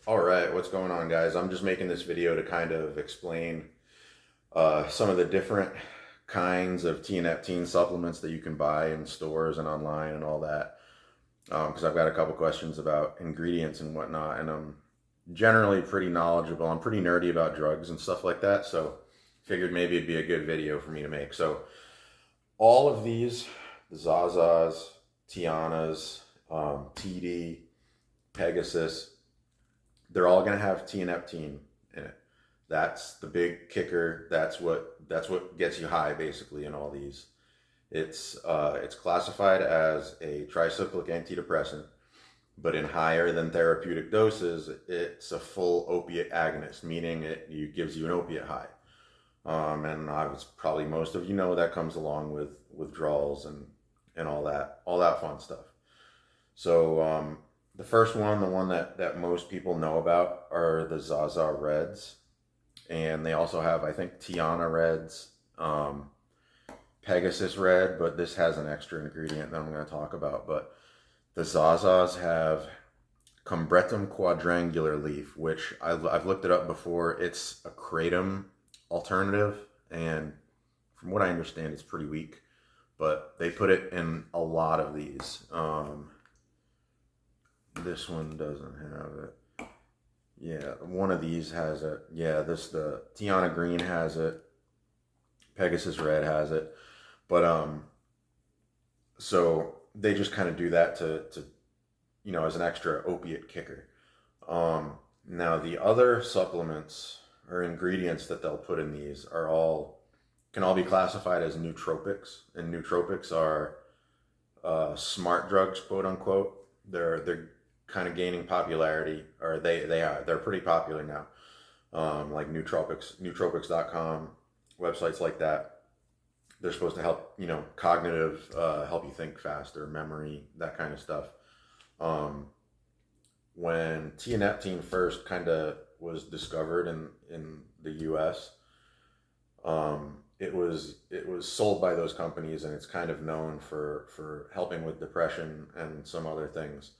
All right, what's going on, guys? I'm just making this video to kind of explain some of the different kinds of tianeptine supplements that you can buy in stores and online and all that. Because I've got a couple questions about ingredients and whatnot, and I'm generally pretty knowledgeable. I'm pretty nerdy about drugs and stuff like that, so figured maybe it'd be a good video for me to make. So all of these, the Zazas, Tianas, TD, Pegasus, they're all going to have tianeptine in it. That's the big kicker. That's what gets you high basically in all these. It's classified as a tricyclic antidepressant, but in higher than therapeutic doses, it's a full opiate agonist, meaning it gives you an opiate high. And I was probably most of you know that comes along with withdrawals and all that fun stuff. So the first one, the one that most people know about, are the Zaza Reds, and they also have, I think, Tiana Reds, Pegasus Red, but this has an extra ingredient that I'm going to talk about. But the Zazas have Combretum quadrangular leaf, which I've looked it up before. It's a kratom alternative, and from what I understand, it's pretty weak, but they put it in a lot of these. This one doesn't have it. Yeah, one of these has it. Yeah, the Tiana Green has it. Pegasus Red has it. But so they just kind of do that to as an extra opiate kicker. Now the other supplements or ingredients that they'll put in these can all be classified as nootropics, and nootropics are smart drugs, quote unquote. They're kind of gaining popularity, or they're pretty popular now. Like nootropics.com, websites like that. They're supposed to help, cognitive, help you think faster, memory, that kind of stuff. When tianeptine first kind of was discovered in the U.S., it was sold by those companies, and it's kind of known for helping with depression and some other things.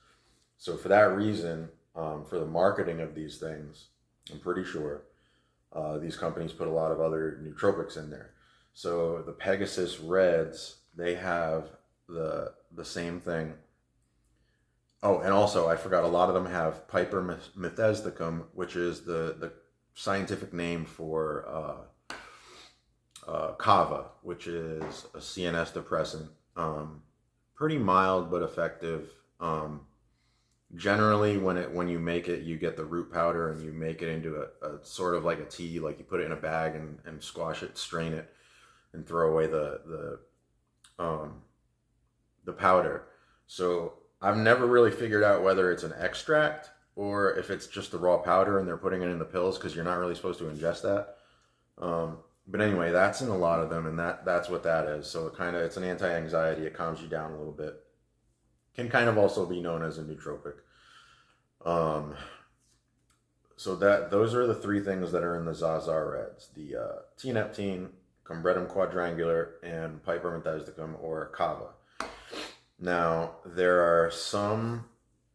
So for that reason, for the marketing of these things, I'm pretty sure these companies put a lot of other nootropics in there. So the Pegasus Reds, they have the same thing. Oh, and also I forgot, a lot of them have pipermethysticum, which is the scientific name for kava, which is a CNS depressant. Pretty mild but effective. Generally, when you make it, you get the root powder and you make it into a sort of like a tea. Like you put it in a bag and squash it, strain it, and throw away the powder. So I've never really figured out whether it's an extract or if it's just the raw powder and they're putting it in the pills, because you're not really supposed to ingest that. But anyway, that's in a lot of them, and that's what that is. So it's an anti-anxiety. It calms you down a little bit. Can kind of also be known as a nootropic. So those are the three things that are in the Zaza Reds: the tianeptine, Combretum quadrangular, and pipermethysticum or kava. Now there are some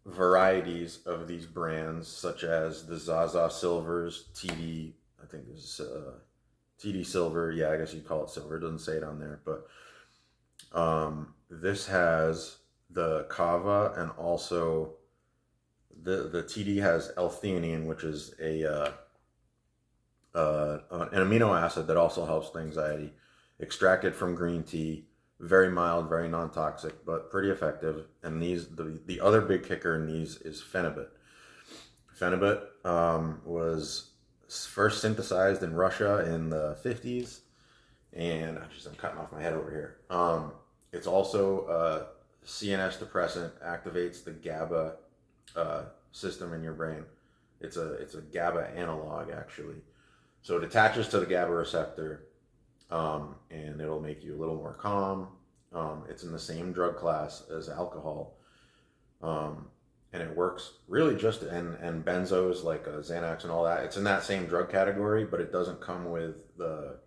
varieties of these brands, such as the Zaza Silvers, TD. I think this is TD Silver. Yeah, I guess you'd call it silver. It doesn't say it on there, but this has the kava, and also the TD has L-theanine, which is an amino acid that also helps with anxiety, extracted from green tea. Very mild, very non-toxic, but pretty effective. And the other big kicker in these is phenibut. Phenibut was first synthesized in Russia in the 50s, and I'm cutting off my head over here. It's also a CNS depressant, activates the GABA system in your brain. It's a GABA analog, actually. So it attaches to the GABA receptor, and it'll make you a little more calm. It's in the same drug class as alcohol, and it works really just and benzos like Xanax and all that. It's in that same drug category, but it doesn't come with the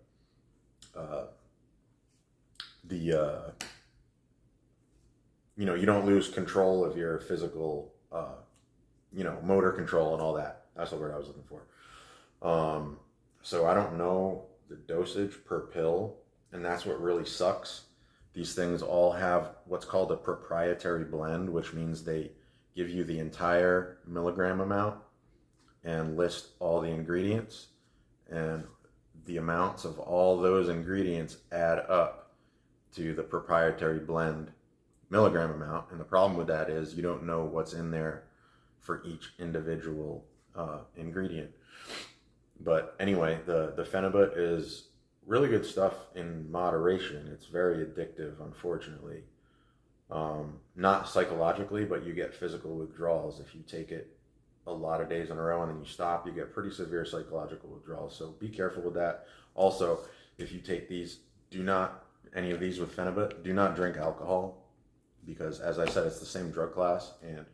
you don't lose control of your physical motor control and all that. That's the word I was looking for. So I don't know the dosage per pill, and that's what really sucks. These things all have what's called a proprietary blend, which means they give you the entire milligram amount and list all the ingredients, and the amounts of all those ingredients add up to the proprietary blend milligram amount. And the problem with that is you don't know what's in there for each individual ingredient. But anyway, the Phenibut is really good stuff in moderation. It's very addictive, unfortunately. Not psychologically, but you get physical withdrawals. If you take it a lot of days in a row and then you stop, you get pretty severe psychological withdrawals. So be careful with that. Also, if you take these, any of these with Phenibut, do not drink alcohol, because as I said, it's the same drug class, and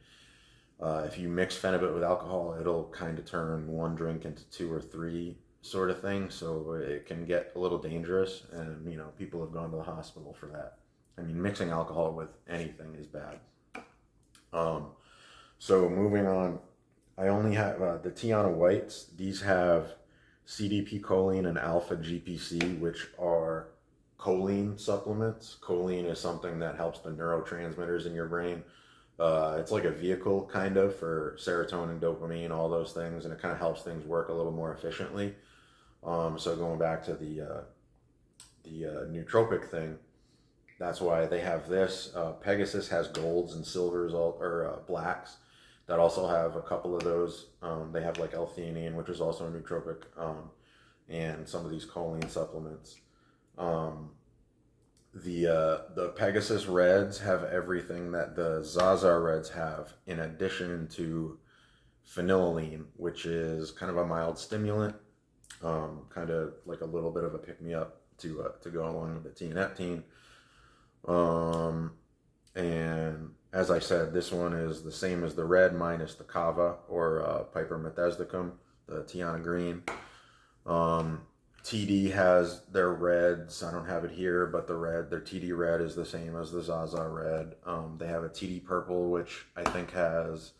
if you mix Phenibut with alcohol, it'll kind of turn one drink into two or three sort of thing. So it can get a little dangerous, and people have gone to the hospital for that. I mean, mixing alcohol with anything is bad. So moving on, I only have the Tiana Whites. These have CDP choline and alpha GPC, which are choline supplements. Choline is something that helps the neurotransmitters in your brain. It's like a vehicle kind of for serotonin, dopamine, all those things, and it kind of helps things work a little more efficiently. So going back to the nootropic thing, that's why they have this. Pegasus has golds and silvers, or blacks, that also have a couple of those. They have like L-theanine, which is also a nootropic, and some of these choline supplements. The Pegasus Reds have everything that the Zaza Reds have, in addition to phenylalanine, which is kind of a mild stimulant, kind of like a little bit of a pick-me-up to go along with the tianeptine. And as I said, this one is the same as the red minus the kava, or pipermethysticum, the Tiana green. TD has their reds. I don't have it here, but their TD red is the same as the Zaza red. They have a TD purple, which I think has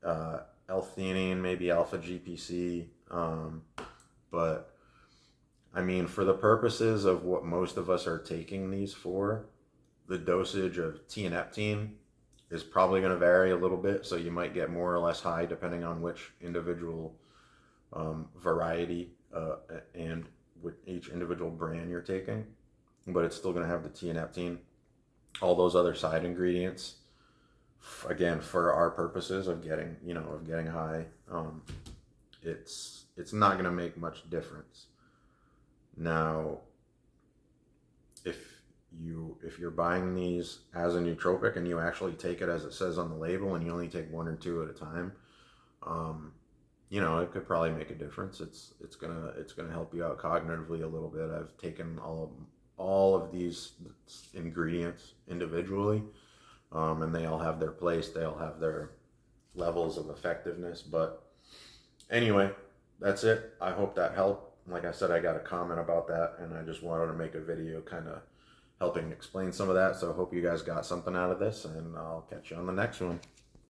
L-theanine, maybe alpha GPC. But I mean, for the purposes of what most of us are taking these for, the dosage of tianeptine is probably going to vary a little bit. So you might get more or less high depending on which individual variety and with each individual brand you're taking, but it's still going to have the tianeptine. All those other side ingredients, again, for our purposes of getting high, it's not going to make much difference. Now, if you're buying these as a nootropic and you actually take it as it says on the label, and you only take one or two at a time, it could probably make a difference. It's gonna help you out cognitively a little bit. I've taken all of these ingredients individually, and they all have their place. They all have their levels of effectiveness. But anyway, that's it. I hope that helped. Like I said, I got a comment about that, and I just wanted to make a video kind of helping explain some of that. So I hope you guys got something out of this, and I'll catch you on the next one.